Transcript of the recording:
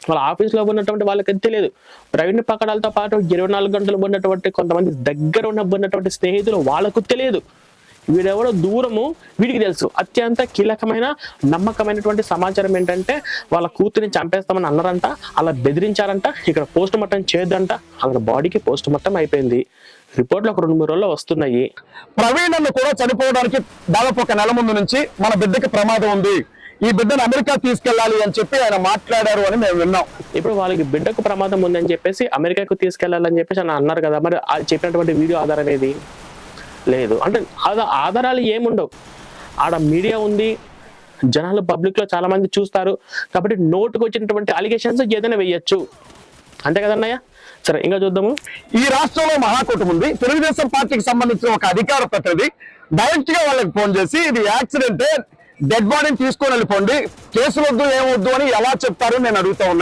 వాళ్ళ ఆఫీస్లో ఉన్నటువంటి వాళ్ళకి తెలియదు. ప్రవీణ్ పకడాలతో పాటు 24 గంటలు ఉన్నటువంటి కొంతమంది దగ్గర ఉన్నటువంటి స్నేహితులు వాళ్ళకు తెలియదు. వీడెవడో దూరము వీడికి తెలుసు. అత్యంత కీలకమైన నమ్మకమైనటువంటి సమాచారం ఏంటంటే వాళ్ళ కూతురిని చంపేస్తామని అన్నారంట, అలా బెదిరించారంట, ఇక్కడ పోస్ట్ మార్టం చేయొద్దంట. అక్కడ బాడీకి పోస్ట్ మార్టం అయిపోయింది. రిపోర్ట్లు ఒక 2-3 రోజుల్లో వస్తున్నాయి. ప్రవీణ్ అన్న కూడా చనిపోవడానికి దాదాపు 1 నెల ముందు నుంచి మన బిడ్డకి ప్రమాదం ఉంది, ఈ బిడ్డను అమెరికా తీసుకెళ్లాలి అని చెప్పి ఆయన మాట్లాడారు అని మేము విన్నాం. ఇప్పుడు వాళ్ళకి బిడ్డకు ప్రమాదం ఉందని చెప్పేసి అమెరికాకు తీసుకెళ్లాలని చెప్పేసి అని అన్నారు కదా, మరి చెప్పినటువంటి వీడియో ఆధారం ఏది లేదు. అంటే ఆధారాలు ఏముండవు. ఆడ మీడియా ఉంది, జనాలు పబ్లిక్ లో చాలా మంది చూస్తారు కాబట్టి నోటుకు వచ్చినటువంటి అలిగేషన్స్ ఏదైనా వేయచ్చు, అంతే కదన్నయ్య. సరే ఇంకా చూద్దాము. ఈ రాష్ట్రంలో మహాకూటమి ఉంది. తెలుగుదేశం పార్టీకి సంబంధించిన ఒక అధికార ప్రతినిధి డైరెక్ట్ గా వాళ్ళకి ఫోన్ చేసి ఇది యాక్సిడెంటే, డెడ్ బాడీని తీసుకొని వెళ్ళిపోండి, కేసులు వద్దు ఏమొద్దు అని ఎలా చెప్తారు నేను అడుగుతా ఉన్నాను.